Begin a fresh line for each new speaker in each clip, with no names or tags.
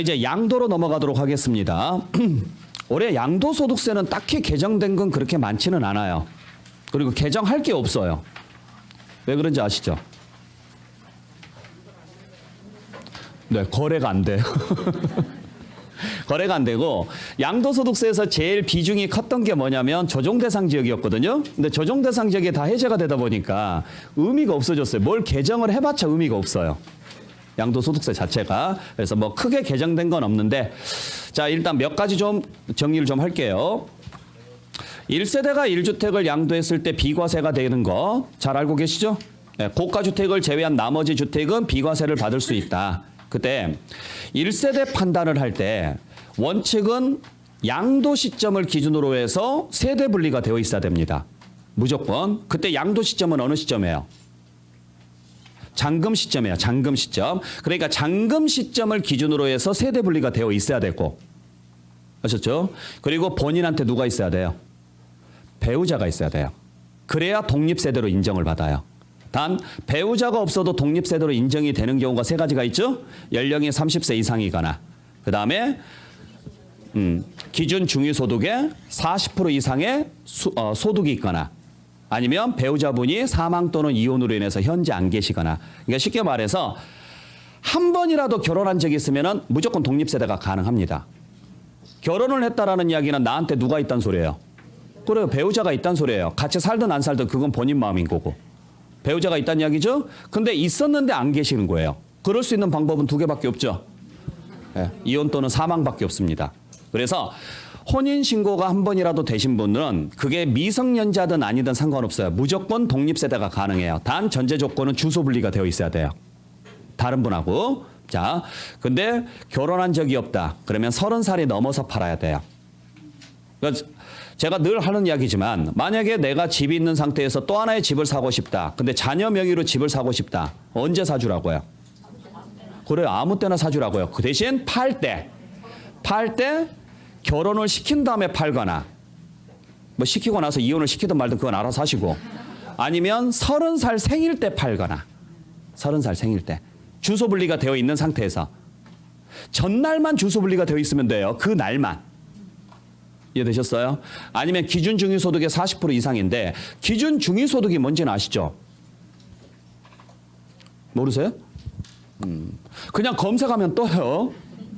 이제 양도로 넘어가도록 하겠습니다. 올해 양도소득세는 딱히 개정된 건 그렇게 많지는 않아요. 그리고 개정할 게 없어요. 왜 그런지 아시죠? 네, 거래가 안 돼요. 거래가 안 되고, 양도소득세에서 제일 비중이 컸던 게 뭐냐면 조정대상 지역이었거든요. 근데 조정대상 지역이 다 해제가 되다 보니까 의미가 없어졌어요. 뭘 개정을 해봤자 의미가 없어요. 양도소득세 자체가. 그래서 뭐 크게 개정된 건 없는데, 자, 일단 몇 가지 좀 정리를 좀 할게요. 1세대가 1주택을 양도했을 때 비과세가 되는 거 잘 알고 계시죠? 네, 고가주택을 제외한 나머지 주택은 비과세를 받을 수 있다. 그때 1세대 판단을 할 때 원칙은 양도 시점을 기준으로 해서 세대 분리가 되어 있어야 됩니다. 무조건. 그때 양도 시점은 어느 시점이에요? 잔금 시점이에요. 잔금 시점. 그러니까 잔금 시점을 기준으로 해서 세대 분리가 되어 있어야 되고. 아셨죠? 그리고 본인한테 누가 있어야 돼요? 배우자가 있어야 돼요. 그래야 독립세대로 인정을 받아요. 단 배우자가 없어도 독립세대로 인정이 되는 경우가 세 가지가 있죠. 연령이 30세 이상이거나, 그 다음에 기준 중위소득의 40% 이상의 소득이 있거나, 아니면 배우자분이 사망 또는 이혼으로 인해서 현재 안 계시거나. 그러니까 쉽게 말해서 한 번이라도 결혼한 적이 있으면 무조건 독립세대가 가능합니다. 결혼을 했다라는 이야기는 나한테 누가 있단 소리예요? 그래요. 배우자가 있단 소리예요. 같이 살든 안 살든 그건 본인 마음인 거고. 배우자가 있다는 이야기죠. 근데 있었는데 안 계시는 거예요. 그럴 수 있는 방법은 두 개밖에 없죠. 네, 이혼 또는 사망밖에 없습니다. 그래서 혼인신고가 한 번이라도 되신 분은 그게 미성년자든 아니든 상관없어요. 무조건 독립세대가 가능해요. 단 전제 조건은 주소 분리가 되어 있어야 돼요. 다른 분하고. 자, 근데 결혼한 적이 없다. 그러면 30살이 넘어서 팔아야 돼요. 그러니까 제가 늘 하는 이야기지만 만약에 내가 집이 있는 상태에서 또 하나의 집을 사고 싶다. 근데 자녀 명의로 집을 사고 싶다. 언제 사주라고요? 그래요. 아무 때나 사주라고요. 그 대신 팔 때 결혼을 시킨 다음에 팔거나, 뭐 시키고 나서 이혼을 시키든 말든 그건 알아서 하시고, 아니면 30살 생일 때 팔거나, 30살 생일 때 주소 분리가 되어 있는 상태에서 전날만 주소 분리가 되어 있으면 돼요. 그 날만. 이해되셨어요? 아니면 기준 중위소득의 40% 이상인데, 기준 중위소득이 뭔지는 아시죠? 모르세요? 그냥 검색하면 떠요.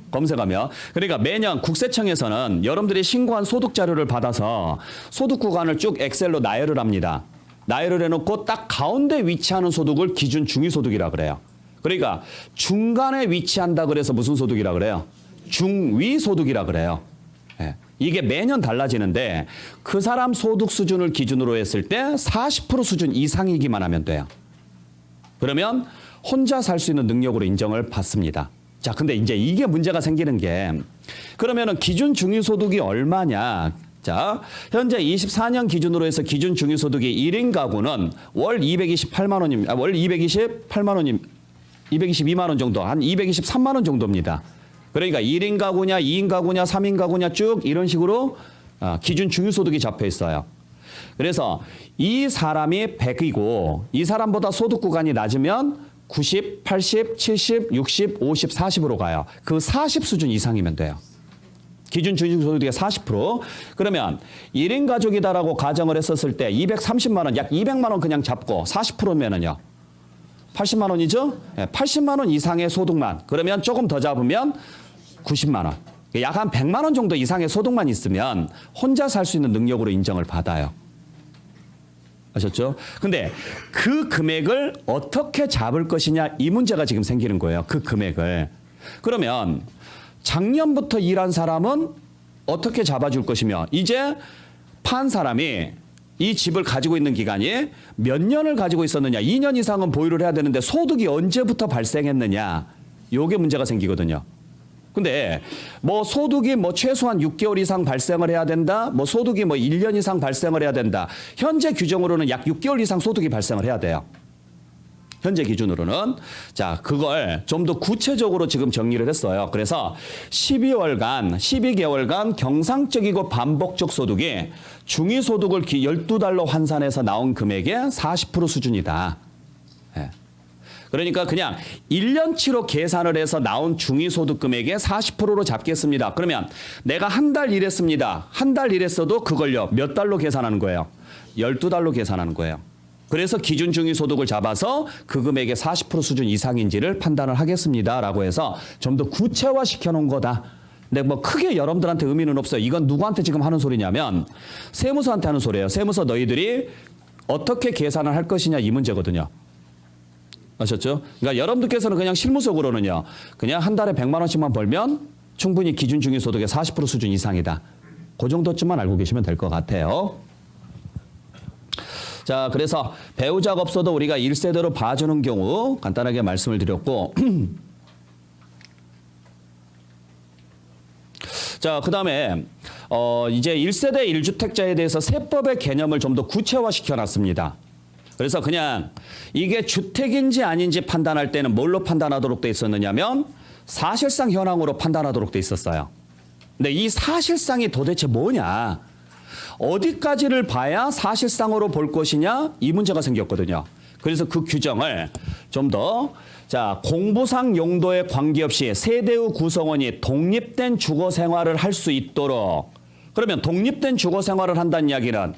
검색하면. 그러니까 매년 국세청에서는 여러분들이 신고한 소득 자료를 받아서 소득 구간을 쭉 엑셀로 나열을 합니다. 나열을 해놓고 딱 가운데 위치하는 소득을 기준 중위소득이라 그래요. 그러니까 중간에 위치한다 그래서 무슨 소득이라 그래요? 중위소득이라 그래요. 네. 이게 매년 달라지는데 그 사람 소득 수준을 기준으로 했을 때 40% 수준 이상이기만 하면 돼요. 그러면 혼자 살 수 있는 능력으로 인정을 받습니다. 자, 근데 이제 이게 문제가 생기는 게, 그러면은 기준 중위소득이 얼마냐? 자, 현재 24년 기준으로 해서 기준 중위소득이 1인 가구는 월 228만 원입니다. 월 228만 원임, 222만 원 정도, 한 223만 원 정도입니다. 그러니까 1인 가구냐, 2인 가구냐, 3인 가구냐 쭉 이런 식으로 기준 중위소득이 잡혀 있어요. 그래서 이 사람이 100이고 이 사람보다 소득 구간이 낮으면 90, 80, 70, 60, 50, 40으로 가요. 그 40 수준 이상이면 돼요. 기준 중위소득의 40%. 그러면 1인 가족이다라고 가정을 했었을 때 230만 원, 약 200만 원 그냥 잡고 40%면은요. 80만 원이죠? 80만 원 이상의 소득만. 그러면 조금 더 잡으면 90만 원. 약 한 100만 원 정도 이상의 소득만 있으면 혼자 살 수 있는 능력으로 인정을 받아요. 아셨죠? 근데 그 금액을 어떻게 잡을 것이냐, 이 문제가 지금 생기는 거예요. 그 금액을. 그러면 작년부터 일한 사람은 어떻게 잡아줄 것이며, 이제 판 사람이 이 집을 가지고 있는 기간이 몇 년을 가지고 있었느냐, 2년 이상은 보유를 해야 되는데 소득이 언제부터 발생했느냐, 요게 문제가 생기거든요. 근데 뭐 소득이 뭐 최소한 6개월 이상 발생을 해야 된다, 뭐 소득이 뭐 1년 이상 발생을 해야 된다. 현재 규정으로는 약 6개월 이상 소득이 발생을 해야 돼요. 현재 기준으로는. 자, 그걸 좀 더 구체적으로 지금 정리를 했어요. 그래서 12개월간 경상적이고 반복적 소득이 중위소득을 12달로 환산해서 나온 금액의 40% 수준이다. 예. 그러니까 그냥 1년치로 계산을 해서 나온 중위소득금액의 40%로 잡겠습니다. 그러면 내가 한 달 일했습니다. 한 달 일했어도 그걸요. 몇 달로 계산하는 거예요? 12달로 계산하는 거예요. 그래서 기준 중위소득을 잡아서 그 금액의 40% 수준 이상인지를 판단을 하겠습니다라고 해서 좀 더 구체화시켜 놓은 거다. 근데 뭐 크게 여러분들한테 의미는 없어요. 이건 누구한테 지금 하는 소리냐면 세무서한테 하는 소리예요. 세무서 너희들이 어떻게 계산을 할 것이냐 이 문제거든요. 아셨죠? 그러니까 여러분들께서는 그냥 실무적으로는요. 그냥 한 달에 100만 원씩만 벌면 충분히 기준 중위소득의 40% 수준 이상이다. 그 정도쯤만 알고 계시면 될 것 같아요. 자, 그래서 배우자가 없어도 우리가 1세대로 봐주는 경우 간단하게 말씀을 드렸고 자, 그다음에 이제 1세대 1주택자에 대해서 세법의 개념을 좀 더 구체화시켜 놨습니다. 그래서 그냥 이게 주택인지 아닌지 판단할 때는 뭘로 판단하도록 돼 있었느냐면 사실상 현황으로 판단하도록 돼 있었어요. 근데 이 사실상이 도대체 뭐냐? 어디까지를 봐야 사실상으로 볼 것이냐? 이 문제가 생겼거든요. 그래서 그 규정을 좀 더 공부상 용도에 관계없이 세대의 구성원이 독립된 주거 생활을 할 수 있도록 그러면 독립된 주거 생활을 한다는 이야기는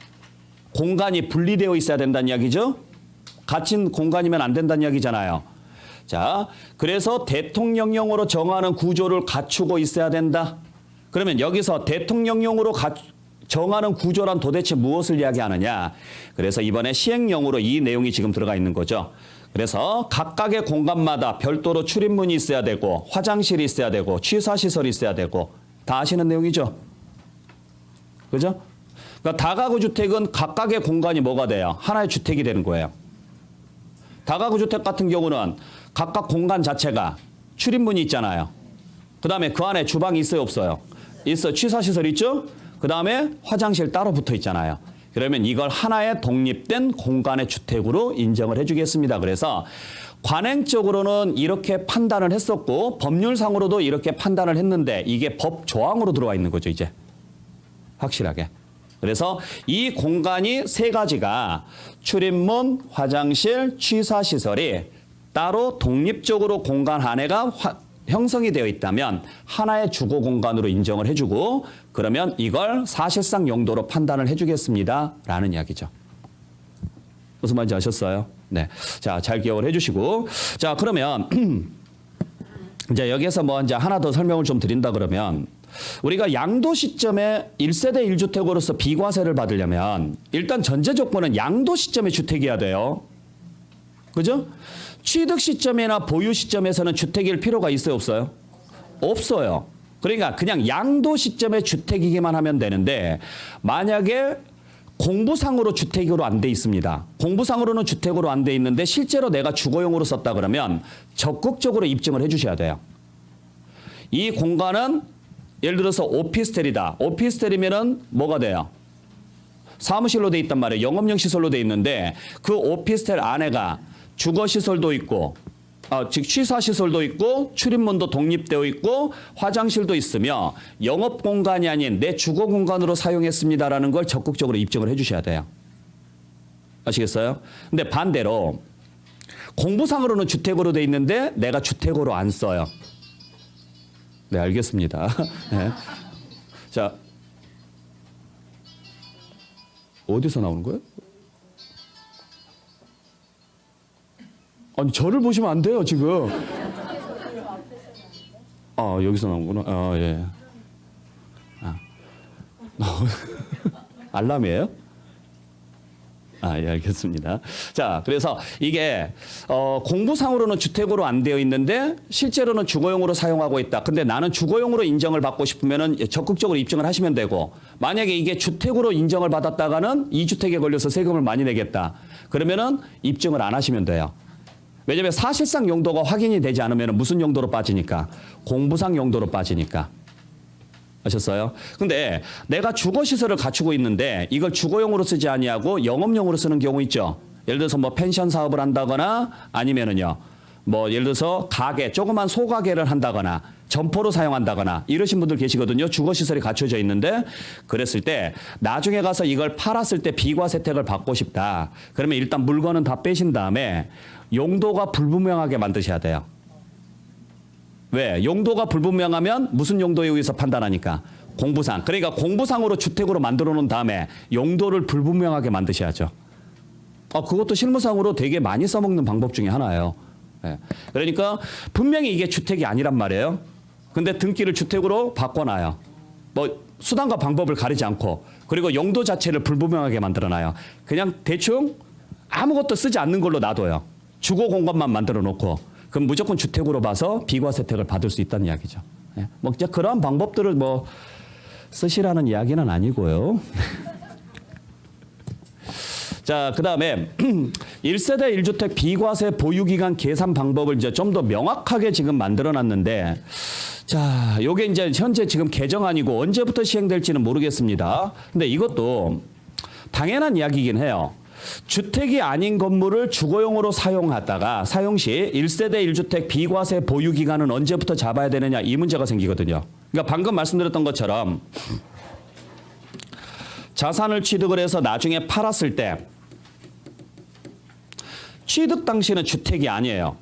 공간이 분리되어 있어야 된다는 이야기죠. 갇힌 공간이면 안 된다는 이야기잖아요. 자, 그래서 대통령령으로 정하는 구조를 갖추고 있어야 된다. 그러면 여기서 대통령령으로 정하는 구조란 도대체 무엇을 이야기하느냐. 그래서 이번에 시행령으로 이 내용이 지금 들어가 있는 거죠. 그래서 각각의 공간마다 별도로 출입문이 있어야 되고 화장실이 있어야 되고 취사시설이 있어야 되고 다 아시는 내용이죠. 그죠? 그러니까 다가구 주택은 각각의 공간이 뭐가 돼요? 하나의 주택이 되는 거예요. 다가구 주택 같은 경우는 각각 공간 자체가 출입문이 있잖아요. 그다음에 그 안에 주방이 있어요, 없어요? 있어. 취사시설 있죠? 그다음에 화장실 따로 붙어 있잖아요. 그러면 이걸 하나의 독립된 공간의 주택으로 인정을 해주겠습니다. 그래서 관행적으로는 이렇게 판단을 했었고 법률상으로도 이렇게 판단을 했는데 이게 법 조항으로 들어와 있는 거죠, 이제. 확실하게. 그래서 이 공간이 세 가지가 출입문, 화장실, 취사시설이 따로 독립적으로 공간 하나가 형성이 되어 있다면 하나의 주거 공간으로 인정을 해주고 그러면 이걸 사실상 용도로 판단을 해주겠습니다. 라는 이야기죠. 무슨 말인지 아셨어요? 네. 자, 잘 기억을 해주시고. 자, 그러면 이제 여기에서 뭐 이제 하나 더 설명을 좀 드린다 그러면 우리가 양도 시점에 1세대 1주택으로서 비과세를 받으려면 일단 전제 조건은 양도 시점에 주택이어야 돼요. 그죠? 취득 시점이나 보유 시점에서는 주택일 필요가 있어요, 없어요? 없어요. 그러니까 그냥 양도 시점에 주택이기만 하면 되는데 만약에 공부상으로 주택으로 안 돼 있습니다. 공부상으로는 주택으로 안 돼 있는데 실제로 내가 주거용으로 썼다 그러면 적극적으로 입증을 해 주셔야 돼요. 이 공간은 예를 들어서 오피스텔이다. 오피스텔이면은 뭐가 돼요? 사무실로 돼 있단 말이에요. 영업용 시설로 돼 있는데 그 오피스텔 안에가 주거시설도 있고 즉 취사시설도 있고 출입문도 독립되어 있고 화장실도 있으며 영업공간이 아닌 내 주거공간으로 사용했습니다라는 걸 적극적으로 입증을 해 주셔야 돼요. 아시겠어요? 근데 반대로 공부상으로는 주택으로 돼 있는데 내가 주택으로 안 써요. 네, 알겠습니다. 네. 자, 어디서 나오는 거예요? 아니, 저를 보시면 안 돼요, 지금. 아, 여기서 나오는구나. 아, 예. 알람이에요? 아, 예, 알겠습니다. 자, 그래서 이게 공부상으로는 주택으로 안 되어 있는데 실제로는 주거용으로 사용하고 있다. 근데 나는 주거용으로 인정을 받고 싶으면은 적극적으로 입증을 하시면 되고 만약에 이게 주택으로 인정을 받았다가는 2주택에 걸려서 세금을 많이 내겠다. 그러면은 입증을 안 하시면 돼요. 왜냐하면 사실상 용도가 확인이 되지 않으면 무슨 용도로 빠지니까? 공부상 용도로 빠지니까. 아셨어요? 근데 내가 주거시설을 갖추고 있는데 이걸 주거용으로 쓰지 아니하고 영업용으로 쓰는 경우 있죠. 예를 들어서 뭐 펜션 사업을 한다거나 아니면은요. 뭐 예를 들어서 가게, 조그만 소가게를 한다거나 점포로 사용한다거나 이러신 분들 계시거든요. 주거시설이 갖춰져 있는데 그랬을 때 나중에 가서 이걸 팔았을 때 비과세 혜택을 받고 싶다. 그러면 일단 물건은 다 빼신 다음에 용도가 불분명하게 만드셔야 돼요. 왜? 용도가 불분명하면 무슨 용도에 의해서 판단하니까 공부상. 그러니까 공부상으로 주택으로 만들어 놓은 다음에 용도를 불분명하게 만드셔야죠. 그것도 실무상으로 되게 많이 써먹는 방법 중에 하나예요. 예. 그러니까 분명히 이게 주택이 아니란 말이에요. 근데 등기를 주택으로 바꿔놔요. 뭐 수단과 방법을 가리지 않고 그리고 용도 자체를 불분명하게 만들어놔요. 그냥 대충 아무것도 쓰지 않는 걸로 놔둬요. 주거 공간만 만들어 놓고 그럼 무조건 주택으로 봐서 비과세 혜택을 받을 수 있다는 이야기죠. 예. 뭐 이제 그러한 방법들을 뭐 쓰시라는 이야기는 아니고요. 자, 그다음에 1세대 1주택 비과세 보유기간 계산 방법을 이제 좀 더 명확하게 지금 만들어 놨는데 자, 요게 이제 현재 지금 개정안이고 언제부터 시행될지는 모르겠습니다. 근데 이것도 당연한 이야기이긴 해요. 주택이 아닌 건물을 주거용으로 사용하다가 사용 시 1세대 1주택 비과세 보유기간은 언제부터 잡아야 되느냐 이 문제가 생기거든요. 그러니까 방금 말씀드렸던 것처럼 자산을 취득을 해서 나중에 팔았을 때 취득 당시는 주택이 아니에요.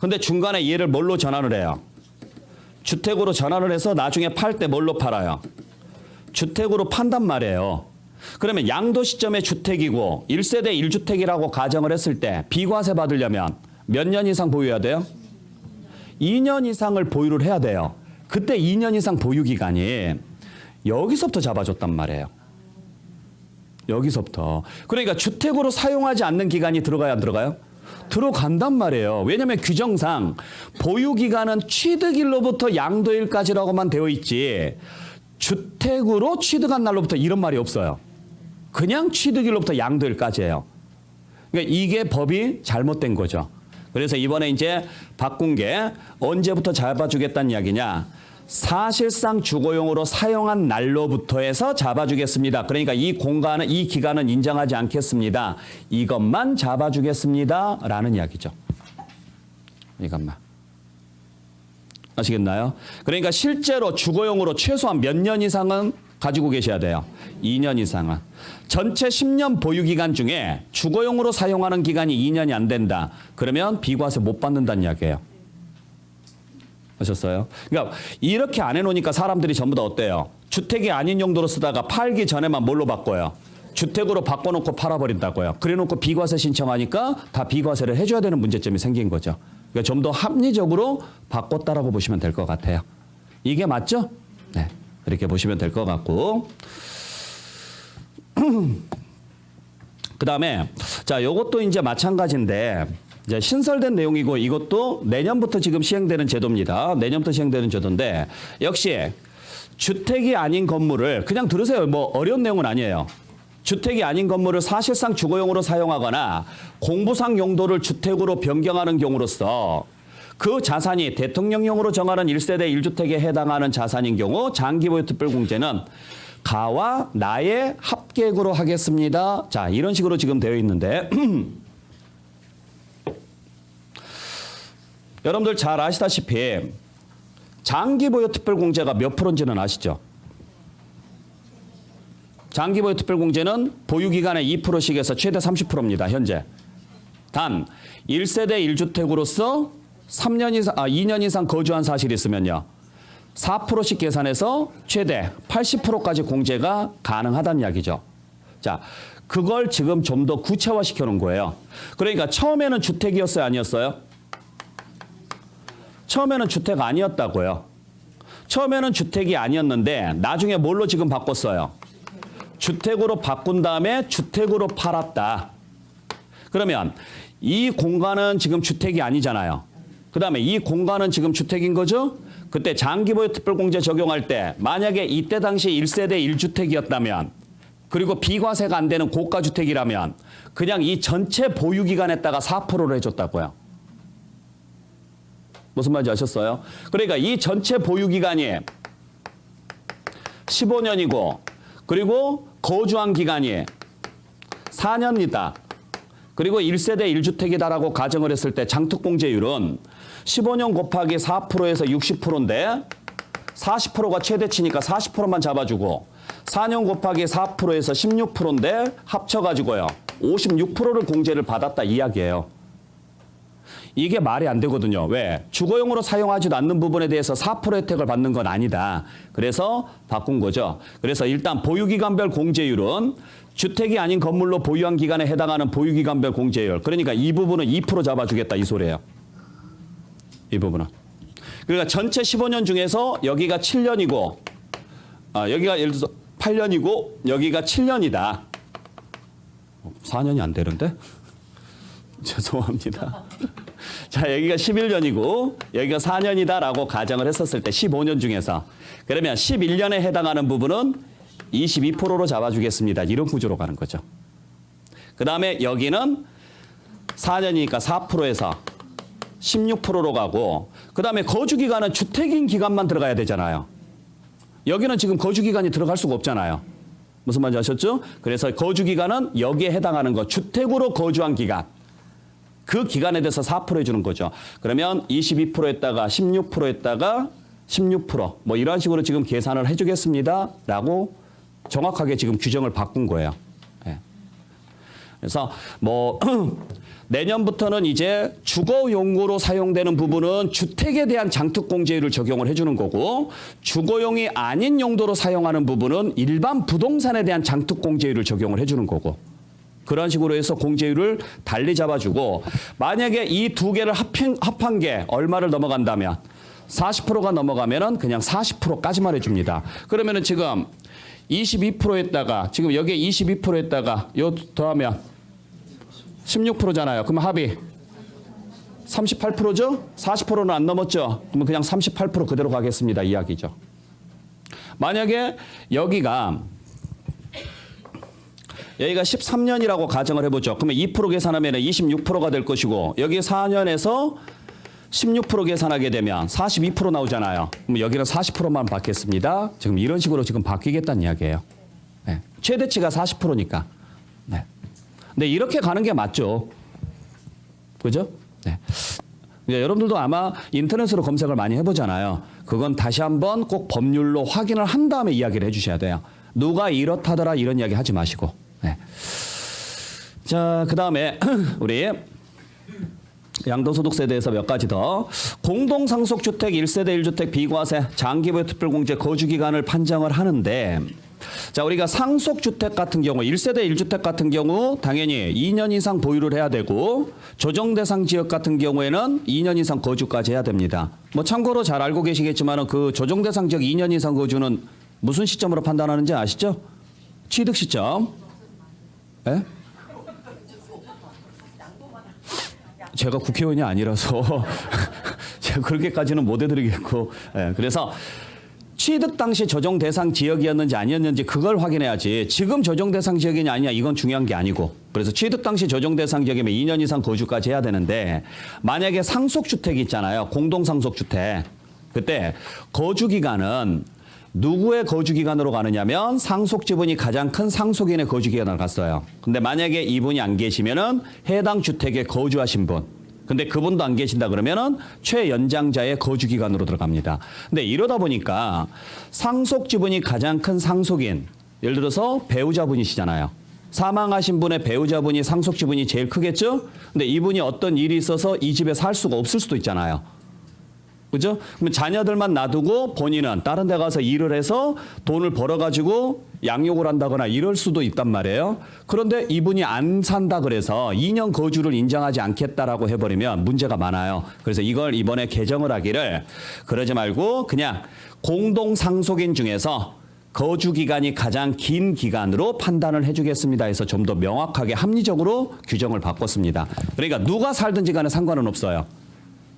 근데 중간에 얘를 뭘로 전환을 해요? 주택으로 전환을 해서 나중에 팔 때 뭘로 팔아요? 주택으로 판단 말이에요. 그러면 양도 시점에 주택이고 1세대 1주택이라고 가정을 했을 때 비과세 받으려면 몇 년 이상 보유해야 돼요? 2년 이상을 보유를 해야 돼요. 그때 2년 이상 보유 기간이 여기서부터 잡아줬단 말이에요. 여기서부터. 그러니까 주택으로 사용하지 않는 기간이 들어가야 안 들어가요? 들어간단 말이에요. 왜냐하면 규정상 보유기간은 취득일로부터 양도일까지라고만 되어 있지 주택으로 취득한 날로부터 이런 말이 없어요. 그냥 취득일로부터 양도일까지예요. 그러니까 이게 법이 잘못된 거죠. 그래서 이번에 이제 바꾼 게 언제부터 잡아주겠다는 이야기냐. 사실상 주거용으로 사용한 날로부터 해서 잡아주겠습니다. 그러니까 이 공간은 이 기간은 인정하지 않겠습니다. 이것만 잡아주겠습니다. 라는 이야기죠. 이것만. 아시겠나요? 그러니까 실제로 주거용으로 최소한 몇 년 이상은 가지고 계셔야 돼요. 2년 이상은. 전체 10년 보유기간 중에 주거용으로 사용하는 기간이 2년이 안 된다. 그러면 비과세 못 받는다는 이야기예요. 아셨어요? 그러니까 이렇게 안 해놓으니까 사람들이 전부 다 어때요? 주택이 아닌 용도로 쓰다가 팔기 전에만 뭘로 바꿔요? 주택으로 바꿔놓고 팔아버린다고요. 그래놓고 비과세 신청하니까 다 비과세를 해줘야 되는 문제점이 생긴 거죠. 그러니까 좀 더 합리적으로 바꿨다라고 보시면 될 것 같아요. 이게 맞죠? 네, 그렇게 보시면 될 것 같고. 그 다음에 자, 요것도 이제 마찬가지인데. 이제 신설된 내용이고 이것도 내년부터 지금 시행되는 제도입니다. 내년부터 시행되는 제도인데 역시 주택이 아닌 건물을 그냥 들으세요. 뭐 어려운 내용은 아니에요. 주택이 아닌 건물을 사실상 주거용으로 사용하거나 공부상 용도를 주택으로 변경하는 경우로서 그 자산이 대통령령으로 정하는 1세대 1주택에 해당하는 자산인 경우 장기보유 특별공제는 가와 나의 합계액으로 하겠습니다. 자, 이런 식으로 지금 되어 있는데 여러분들 잘 아시다시피 장기보유 특별공제가 몇 프로인지는 아시죠? 장기보유 특별공제는 보유기간의 2%씩에서 최대 30%입니다. 현재. 단 1세대 1주택으로서 2년 이상 거주한 사실이 있으면요. 4%씩 계산해서 최대 80%까지 공제가 가능하다는 이야기죠. 자, 그걸 지금 좀 더 구체화시켜 놓은 거예요. 그러니까 처음에는 주택이었어요? 아니었어요? 처음에는 주택 아니었다고요. 처음에는 주택이 아니었는데 나중에 뭘로 지금 바꿨어요? 주택으로 바꾼 다음에 주택으로 팔았다. 그러면 이 공간은 지금 주택이 아니잖아요. 그 다음에 이 공간은 지금 주택인 거죠? 그때 장기보유 특별공제 적용할 때 만약에 이때 당시 1세대 1주택이었다면 그리고 비과세가 안 되는 고가주택이라면 그냥 이 전체 보유기간에다가 4%를 해줬다고요. 무슨 말인지 아셨어요? 그러니까 이 전체 보유기간이 15년이고 그리고 거주한 기간이 4년이다. 그리고 1세대 1주택이다라고 가정을 했을 때 장특공제율은 15년 곱하기 4%에서 60%인데 40%가 최대치니까 40%만 잡아주고 4년 곱하기 4%에서 16%인데 합쳐가지고요. 56%를 공제를 받았다 이야기예요. 이게 말이 안 되거든요. 왜? 주거용으로 사용하지도 않는 부분에 대해서 4% 혜택을 받는 건 아니다. 그래서 바꾼 거죠. 그래서 일단 보유기간별 공제율은 주택이 아닌 건물로 보유한 기간에 해당하는 보유기간별 공제율. 그러니까 이 부분은 2% 잡아주겠다 이 소리예요. 이 부분은. 그러니까 전체 15년 중에서 여기가 7년이고 여기가 예를 들어서 8년이고 여기가 7년이다. 4년이 안 되는데? 죄송합니다. 자, 여기가 11년이고 여기가 4년이다라고 가정을 했었을 때 15년 중에서 그러면 11년에 해당하는 부분은 22%로 잡아주겠습니다. 이런 구조로 가는 거죠. 그 다음에 여기는 4년이니까 4%에서 16%로 가고 그 다음에 거주기간은 주택인 기간만 들어가야 되잖아요. 여기는 지금 거주기간이 들어갈 수가 없잖아요. 무슨 말인지 아셨죠? 그래서 거주기간은 여기에 해당하는 거 주택으로 거주한 기간. 그 기간에 대해서 4% 해주는 거죠. 그러면 22% 했다가 16% 했다가 16% 뭐 이런 식으로 지금 계산을 해주겠습니다. 라고 정확하게 지금 규정을 바꾼 거예요. 네. 그래서 뭐 내년부터는 이제 주거용으로 사용되는 부분은 주택에 대한 장특공제율을 적용을 해주는 거고 주거용이 아닌 용도로 사용하는 부분은 일반 부동산에 대한 장특공제율을 적용을 해주는 거고 그런 식으로 해서 공제율을 달리 잡아주고 만약에 이 두 개를 합한 게 얼마를 넘어간다면 40%가 넘어가면은 그냥 40%까지만 해줍니다. 그러면은 지금 22% 했다가 지금 여기에 22% 했다가 요 더하면 16%잖아요. 그러면 합이 38%죠? 40%는 안 넘었죠? 그러면 그냥 38% 그대로 가겠습니다. 이야기죠. 만약에 여기가 13년이라고 가정을 해보죠. 그러면 2% 계산하면 26%가 될 것이고 여기 4년에서 16% 계산하게 되면 42% 나오잖아요. 그럼 여기는 40%만 받겠습니다. 지금 이런 식으로 지금 바뀌겠다는 이야기예요. 네. 최대치가 40%니까. 네. 근데 이렇게 가는 게 맞죠. 그죠? 네. 여러분들도 아마 인터넷으로 검색을 많이 해보잖아요. 그건 다시 한번 꼭 법률로 확인을 한 다음에 이야기를 해주셔야 돼요. 누가 이렇다더라 이런 이야기 하지 마시고. 네. 자, 그 다음에 우리 양도소득세에 대해서 몇 가지 더. 공동상속주택 1세대 1주택 비과세 장기보유 특별공제 거주기간을 판정을 하는데 자, 우리가 상속주택 같은 경우 1세대 1주택 같은 경우 당연히 2년 이상 보유를 해야 되고 조정대상 지역 같은 경우에는 2년 이상 거주까지 해야 됩니다. 뭐 참고로 잘 알고 계시겠지만 그 조정대상 지역 2년 이상 거주는 무슨 시점으로 판단하는지 아시죠? 취득 시점. 예? 제가 국회의원이 아니라서 제가 그렇게까지는 못 해드리겠고 예, 그래서 취득 당시 조정 대상 지역이었는지 아니었는지 그걸 확인해야지 지금 조정 대상 지역이냐 아니냐 이건 중요한 게 아니고 그래서 취득 당시 조정 대상 지역이면 2년 이상 거주까지 해야 되는데 만약에 상속주택이 있잖아요. 공동상속주택. 그때 거주기간은 누구의 거주기간으로 가느냐면 상속지분이 가장 큰 상속인의 거주기간을 갔어요. 근데 만약에 이분이 안 계시면은 해당 주택에 거주하신 분. 근데 그분도 안 계신다 그러면은 최연장자의 거주기간으로 들어갑니다. 근데 이러다 보니까 상속지분이 가장 큰 상속인. 예를 들어서 배우자분이시잖아요. 사망하신 분의 배우자분이 상속지분이 제일 크겠죠? 근데 이분이 어떤 일이 있어서 이 집에 살 수가 없을 수도 있잖아요. 그죠? 그러면 자녀들만 놔두고 본인은 다른 데 가서 일을 해서 돈을 벌어가지고 양육을 한다거나 이럴 수도 있단 말이에요. 그런데 이분이 안 산다 그래서 2년 거주를 인정하지 않겠다라고 해버리면 문제가 많아요. 그래서 이걸 이번에 개정을 하기를 그러지 말고 그냥 공동상속인 중에서 거주기간이 가장 긴 기간으로 판단을 해주겠습니다 해서 좀 더 명확하게 합리적으로 규정을 바꿨습니다. 그러니까 누가 살든지 간에 상관은 없어요.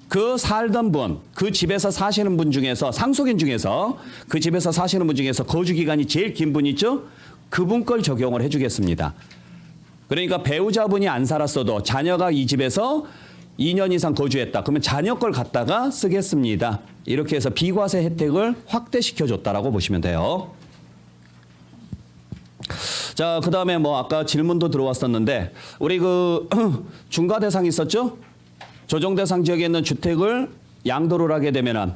그 살던 분, 그 집에서 사시는 분 중에서 상속인 중에서 그 집에서 사시는 분 중에서 거주기간이 제일 긴 분 있죠? 그분 걸 적용을 해주겠습니다. 그러니까 배우자분이 안 살았어도 자녀가 이 집에서 2년 이상 거주했다. 그러면 자녀 걸 갖다가 쓰겠습니다. 이렇게 해서 비과세 혜택을 확대시켜줬다라고 보시면 돼요. 자, 그다음에 뭐 아까 질문도 들어왔었는데 우리 그 중과 대상 있었죠? 조정 대상 지역에 있는 주택을 양도를 하게 되면은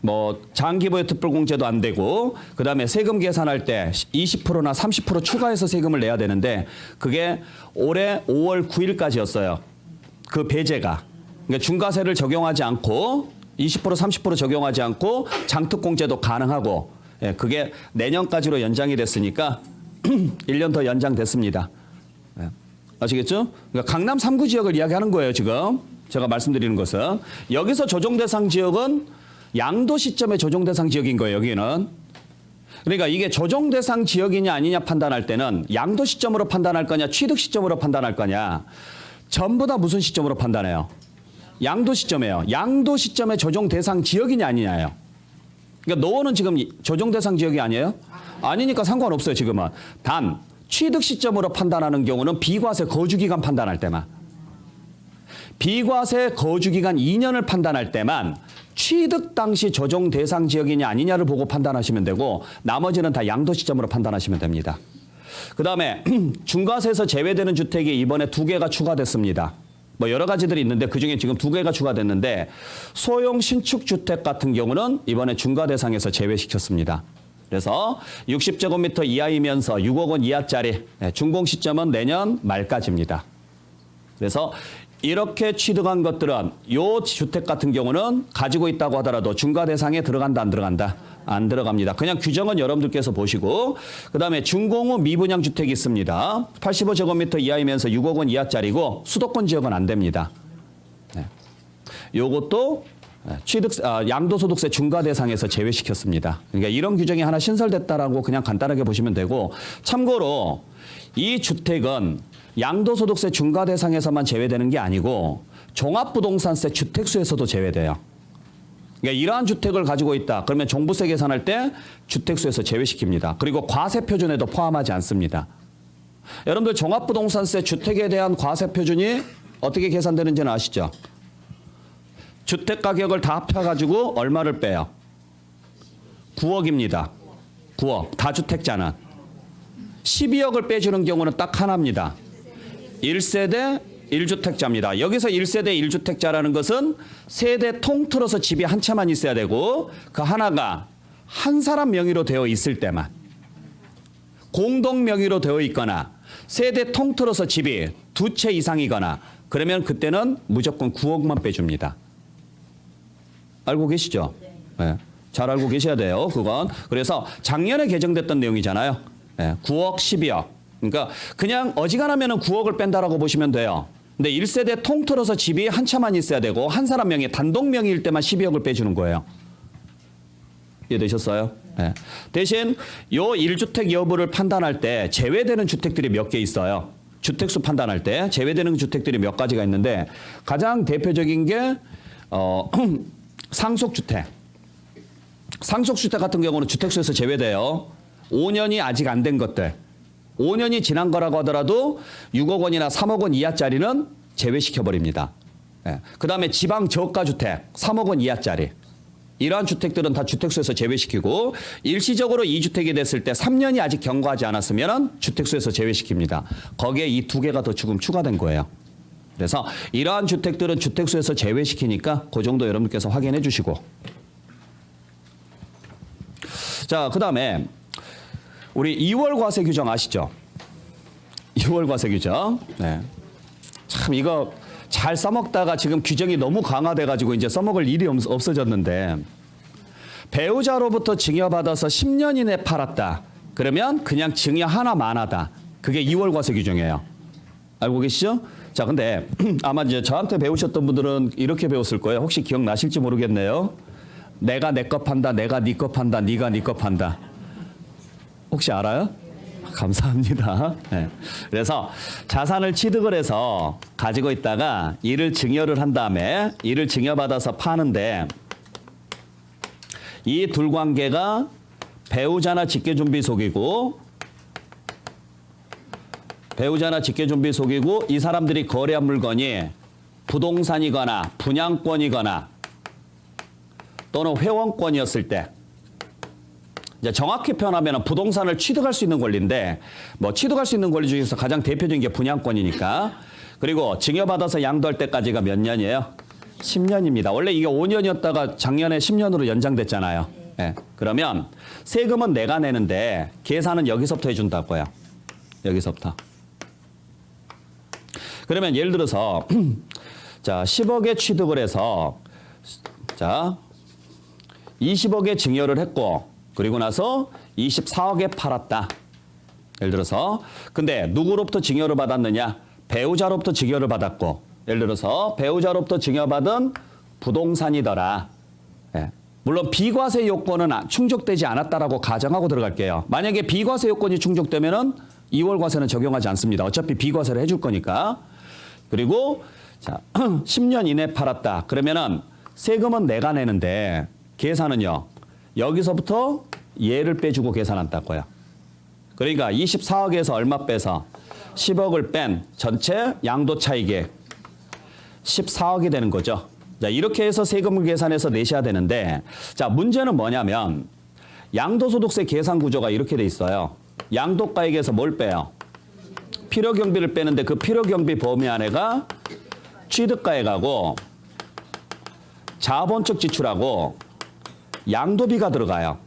뭐 장기보유 특별공제도 안 되고 그다음에 세금 계산할 때 20%나 30% 추가해서 세금을 내야 되는데 그게 올해 5월 9일까지였어요. 그 배제가. 그러니까 중과세를 적용하지 않고 20% 30% 적용하지 않고 장특공제도 가능하고 예, 그게 내년까지로 연장이 됐으니까 1년 더 연장됐습니다. 예, 아시겠죠? 그러니까 강남 3구 지역을 이야기하는 거예요, 지금. 제가 말씀드리는 것은. 여기서 조정 대상 지역은 양도 시점의 조정 대상 지역인 거예요, 여기는. 그러니까 이게 조정 대상 지역이냐 아니냐 판단할 때는 양도 시점으로 판단할 거냐, 취득 시점으로 판단할 거냐. 전부 다 무슨 시점으로 판단해요? 양도 시점이에요. 양도 시점의 조정 대상 지역이냐 아니냐예요. 그러니까 노원은 지금 조정 대상 지역이 아니에요? 아니니까 상관없어요, 지금은. 단 취득 시점으로 판단하는 경우는 비과세 거주기간 판단할 때만. 비과세 거주기간 2년을 판단할 때만 취득 당시 조정 대상 지역이냐 아니냐를 보고 판단하시면 되고 나머지는 다 양도 시점으로 판단하시면 됩니다. 그다음에 중과세에서 제외되는 주택이 이번에 2개가 추가됐습니다. 뭐 여러 가지들이 있는데 그중에 지금 2개가 추가됐는데 소형 신축 주택 같은 경우는 이번에 중과 대상에서 제외시켰습니다. 그래서 60제곱미터 이하이면서 6억 원 이하짜리 준공 시점은 내년 말까지입니다. 그래서 이렇게 취득한 것들은 요 주택 같은 경우는 가지고 있다고 하더라도 중과 대상에 들어간다 안 들어간다? 안 들어갑니다. 그냥 규정은 여러분들께서 보시고 그다음에 준공 후 미분양 주택이 있습니다. 85제곱미터 이하이면서 6억 원 이하짜리고 수도권 지역은 안 됩니다. 네. 요것도 양도소득세 중과 대상에서 제외시켰습니다. 그러니까 이런 규정이 하나 신설됐다라고 그냥 간단하게 보시면 되고 참고로 이 주택은 양도소득세 중과 대상에서만 제외되는 게 아니고 종합부동산세 주택수에서도 제외돼요. 그러니까 이러한 주택을 가지고 있다. 그러면 종부세 계산할 때 주택수에서 제외시킵니다. 그리고 과세 표준에도 포함하지 않습니다. 여러분들 종합부동산세 주택에 대한 과세 표준이 어떻게 계산되는지는 아시죠? 주택 가격을 다 합쳐가지고 얼마를 빼요? 9억입니다. 9억. 다주택자는. 12억을 빼주는 경우는 딱 하나입니다. 1세대 1주택자입니다. 여기서 1세대 1주택자라는 것은 세대 통틀어서 집이 한 채만 있어야 되고 그 하나가 한 사람 명의로 되어 있을 때만 공동 명의로 되어 있거나 세대 통틀어서 집이 2채 이상이거나 그러면 그때는 무조건 9억만 빼줍니다. 알고 계시죠? 네. 잘 알고 계셔야 돼요. 그건. 그래서 작년에 개정됐던 내용이잖아요. 네. 9억, 12억. 그러니까 그냥 어지간하면 9억을 뺀다라고 보시면 돼요. 근데 1세대 통틀어서 집이 한 채만 있어야 되고 한 사람 명의 단독 명의일 때만 12억을 빼주는 거예요. 이해되셨어요? 네. 대신 요 1주택 여부를 판단할 때 제외되는 주택들이 몇 개 있어요. 주택수 판단할 때 제외되는 주택들이 몇 가지가 있는데 가장 대표적인 게 상속주택. 상속주택 같은 경우는 주택수에서 제외돼요. 5년이 아직 안 된 것들. 5년이 지난 거라고 하더라도 6억 원이나 3억 원 이하짜리는 제외시켜버립니다. 예. 그다음에 지방 저가주택 3억 원 이하짜리. 이러한 주택들은 다 주택수에서 제외시키고 일시적으로 2주택이 됐을 때 3년이 아직 경과하지 않았으면 주택수에서 제외시킵니다. 거기에 이 2개가 더 지금 추가된 거예요. 그래서 이러한 주택들은 주택수에서 제외시키니까 그 정도 여러분께서 확인해 주시고. 자, 그다음에 우리 2월 과세 규정 아시죠? 2월 과세 규정. 네. 참 이거 잘 써먹다가 지금 규정이 너무 강화돼가지고 이제 써먹을 일이 없어졌는데 배우자로부터 증여받아서 10년 이내 팔았다. 그러면 그냥 증여 하나만 하다. 그게 2월 과세 규정이에요. 알고 계시죠? 자, 근데 아마 이제 저한테 배우셨던 분들은 이렇게 배웠을 거예요. 혹시 기억나실지 모르겠네요. 내가 내 거 판다, 내가 네 거 판다, 네가 네 거 판다. 혹시 알아요? 감사합니다. 네. 그래서 자산을 취득을 해서 가지고 있다가 이를 증여를 한 다음에 이를 증여받아서 파는데 이 둘 관계가 배우자나 직계준비 속이고 이 사람들이 거래한 물건이 부동산이거나 분양권이거나 또는 회원권이었을 때 이제 정확히 표현하면 부동산을 취득할 수 있는 권리인데 뭐 취득할 수 있는 권리 중에서 가장 대표적인 게 분양권이니까. 그리고 증여받아서 양도할 때까지가 몇 년이에요? 10년입니다. 원래 이게 5년이었다가 작년에 10년으로 연장됐잖아요. 네. 그러면 세금은 내가 내는데 계산은 여기서부터 해준다고요. 여기서부터. 그러면 예를 들어서 자 10억에 취득을 해서 자 20억에 증여를 했고 그리고 나서 24억에 팔았다. 예를 들어서 근데 누구로부터 증여를 받았느냐? 배우자로부터 증여를 받았고 예를 들어서 배우자로부터 증여받은 부동산이더라. 예. 물론 비과세 요건은 충족되지 않았다라고 가정하고 들어갈게요. 만약에 비과세 요건이 충족되면은 2월 과세는 적용하지 않습니다. 어차피 비과세를 해줄 거니까. 그리고 자 10년 이내 팔았다. 그러면은 세금은 내가 내는데 계산은요. 여기서부터 얘를 빼주고 계산한다고요. 그러니까 24억에서 얼마 빼서 10억을 뺀 전체 양도 차익액 14억이 되는 거죠. 자, 이렇게 해서 세금을 계산해서 내셔야 되는데 자, 문제는 뭐냐면 양도소득세 계산 구조가 이렇게 돼 있어요. 양도가액에서 뭘 빼요? 필요경비를 빼는데 그 필요경비 범위 안에가 취득가액하고 자본적 지출하고 양도비가 들어가요.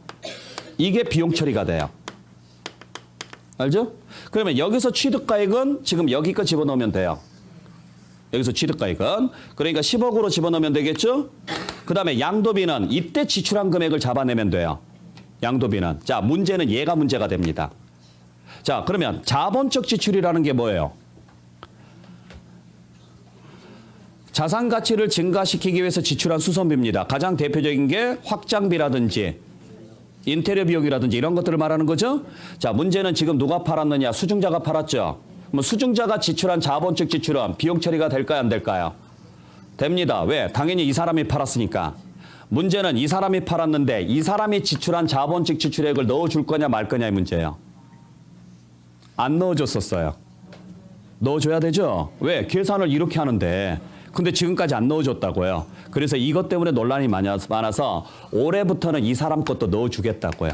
이게 비용 처리가 돼요. 알죠? 그러면 여기서 취득가액은 지금 여기껏 집어넣으면 돼요. 여기서 취득가액은. 그러니까 10억으로 집어넣으면 되겠죠? 그 다음에 양도비는 이때 지출한 금액을 잡아내면 돼요. 양도비는. 자, 문제는 얘가 문제가 됩니다. 자, 그러면 자본적 지출이라는 게 뭐예요? 자산 가치를 증가시키기 위해서 지출한 수선비입니다. 가장 대표적인 게 확장비라든지 인테리어 비용이라든지 이런 것들을 말하는 거죠. 자, 문제는 지금 누가 팔았느냐? 수증자가 팔았죠. 뭐 수증자가 지출한 자본적 지출은 비용 처리가 될까요? 안 될까요? 됩니다. 왜? 당연히 이 사람이 팔았으니까. 문제는 이 사람이 팔았는데 이 사람이 지출한 자본적 지출액을 넣어줄 거냐 말 거냐의 문제예요. 안 넣어줬었어요. 넣어줘야 되죠. 왜? 계산을 이렇게 하는데. 근데 지금까지 안 넣어줬다고요. 그래서 이것 때문에 논란이 많아서 올해부터는 이 사람 것도 넣어주겠다고요.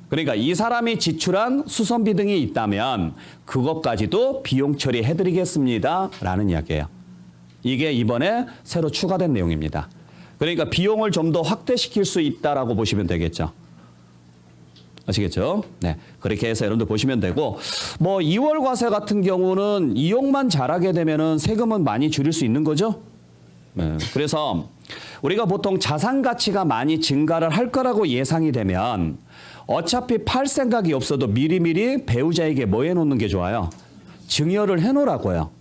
그러니까 이 사람이 지출한 수선비 등이 있다면 그것까지도 비용 처리해드리겠습니다. 라는 이야기예요. 이게 이번에 새로 추가된 내용입니다. 그러니까 비용을 좀 더 확대시킬 수 있다라고 보시면 되겠죠. 아시겠죠? 네. 그렇게 해서 여러분들 보시면 되고, 뭐 2월 과세 같은 경우는 이용만 잘하게 되면은 세금은 많이 줄일 수 있는 거죠. 네. 그래서 우리가 보통 자산 가치가 많이 증가를 할 거라고 예상이 되면 어차피 팔 생각이 없어도 미리미리 배우자에게 뭐 해놓는 게 좋아요? 증여를 해놓으라고요.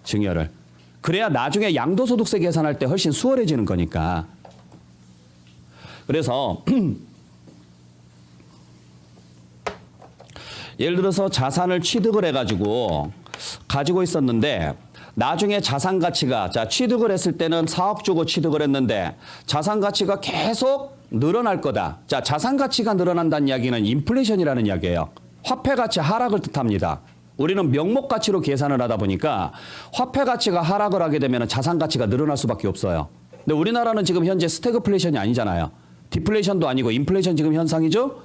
증여를. 그래야 나중에 양도소득세 계산할 때 훨씬 수월해지는 거니까. 그래서 예를 들어서 자산을 취득을 해가지고 가지고 있었는데 나중에 자산 가치가 자 취득을 했을 때는 4억 주고 취득을 했는데 자산 가치가 계속 늘어날 거다. 자 자산 가치가 늘어난다는 이야기는 인플레이션이라는 이야기예요. 화폐 가치 하락을 뜻합니다. 우리는 명목 가치로 계산을 하다 보니까 화폐 가치가 하락을 하게 되면 자산 가치가 늘어날 수밖에 없어요. 근데 우리나라는 지금 현재 스태그플레이션이 아니잖아요. 디플레이션도 아니고 인플레이션 지금 현상이죠.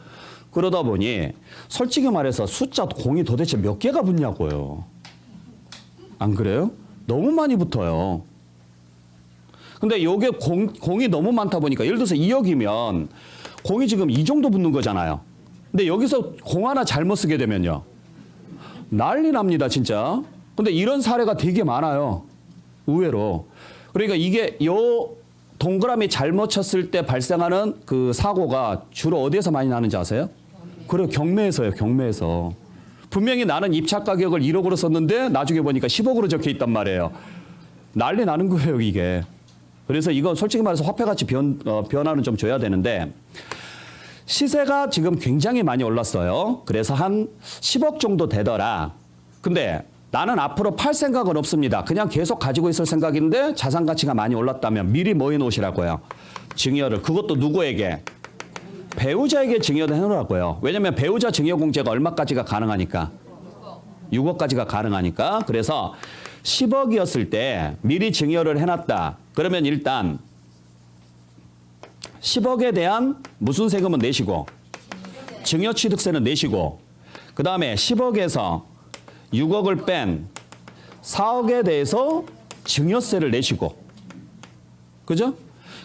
그러다 보니 솔직히 말해서 숫자 공이 도대체 몇 개가 붙냐고요. 안 그래요? 너무 많이 붙어요. 근데 이게 공이 너무 많다 보니까 예를 들어서 2억이면 공이 지금 이 정도 붙는 거잖아요. 근데 여기서 공 하나 잘못 쓰게 되면요. 난리 납니다, 진짜. 근데 이런 사례가 되게 많아요. 의외로. 그러니까 이게 요 동그라미 잘못 쳤을 때 발생하는 그 사고가 주로 어디에서 많이 나는지 아세요? 그래요. 경매에서요. 경매에서. 분명히 나는 입찰 가격을 1억으로 썼는데 나중에 보니까 10억으로 적혀 있단 말이에요. 난리 나는 거예요, 이게. 그래서 이건 솔직히 말해서 화폐 가치 변화는 좀 줘야 되는데 시세가 지금 굉장히 많이 올랐어요. 그래서 한 10억 정도 되더라. 근데 나는 앞으로 팔 생각은 없습니다. 그냥 계속 가지고 있을 생각인데 자산 가치가 많이 올랐다면 미리 뭐 해놓으시라고요? 증여를. 그것도 누구에게? 배우자에게 증여를 해놓으라고요. 왜냐하면 배우자 증여 공제가 얼마까지가 가능하니까. 6억까지가 가능하니까. 그래서 10억이었을 때 미리 증여를 해놨다. 그러면 일단 10억에 대한 무슨 세금은 내시고 증여취득세는 내시고 그 다음에 10억에서 6억을 뺀 4억에 대해서 증여세를 내시고 그죠?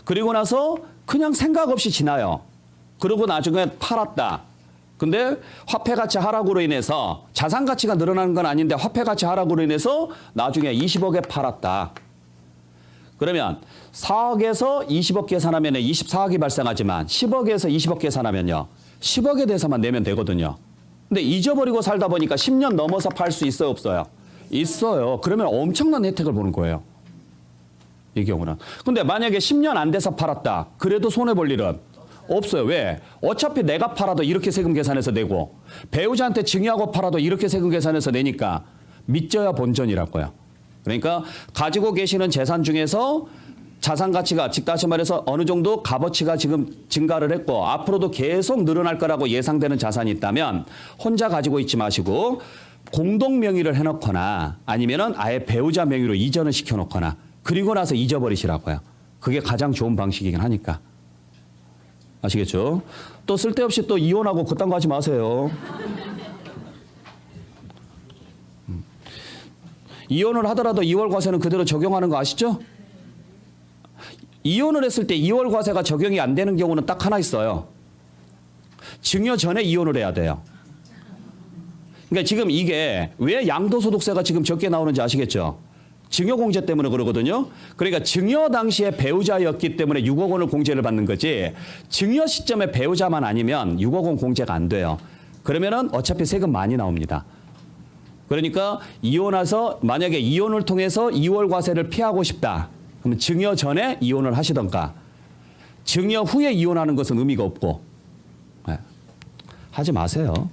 그리고 나서 그냥 생각 없이 지나요. 그러고 나중에 팔았다. 근데 화폐 가치 하락으로 인해서 자산 가치가 늘어나는 건 아닌데 화폐 가치 하락으로 인해서 나중에 20억에 팔았다. 그러면 4억에서 20억 계산하면 24억이 발생하지만 10억에서 20억 계산하면요. 10억에 대해서만 내면 되거든요. 근데 잊어버리고 살다 보니까 10년 넘어서 팔 수 있어요, 없어요? 있어요. 그러면 엄청난 혜택을 보는 거예요. 이 경우는. 근데 만약에 10년 안 돼서 팔았다. 그래도 손해볼 일은 없어요. 왜? 어차피 내가 팔아도 이렇게 세금 계산해서 내고 배우자한테 증여하고 팔아도 이렇게 세금 계산해서 내니까 믿져야 본전이라고요. 그러니까 가지고 계시는 재산 중에서 자산 가치가 즉 다시 말해서 어느 정도 값어치가 지금 증가를 했고 앞으로도 계속 늘어날 거라고 예상되는 자산이 있다면 혼자 가지고 있지 마시고 공동 명의를 해놓거나 아니면은 아예 배우자 명의로 이전을 시켜놓거나 그리고 나서 잊어버리시라고요. 그게 가장 좋은 방식이긴 하니까. 아시겠죠? 또 쓸데없이 또 이혼하고 그딴 거 하지 마세요. 이혼을 하더라도 2월 과세는 그대로 적용하는 거 아시죠? 이혼을 했을 때 2월 과세가 적용이 안 되는 경우는 딱 하나 있어요. 증여 전에 이혼을 해야 돼요. 그러니까 지금 이게 왜 양도소득세가 지금 적게 나오는지 아시겠죠? 증여공제 때문에 그러거든요. 그러니까 증여 당시에 배우자였기 때문에 6억 원을 공제를 받는 거지 증여 시점에 배우자만 아니면 6억 원 공제가 안 돼요. 그러면은 어차피 세금 많이 나옵니다. 그러니까 이혼해서 만약에 이혼을 통해서 2월 과세를 피하고 싶다. 그러면 증여 전에 이혼을 하시던가 증여 후에 이혼하는 것은 의미가 없고 네. 하지 마세요.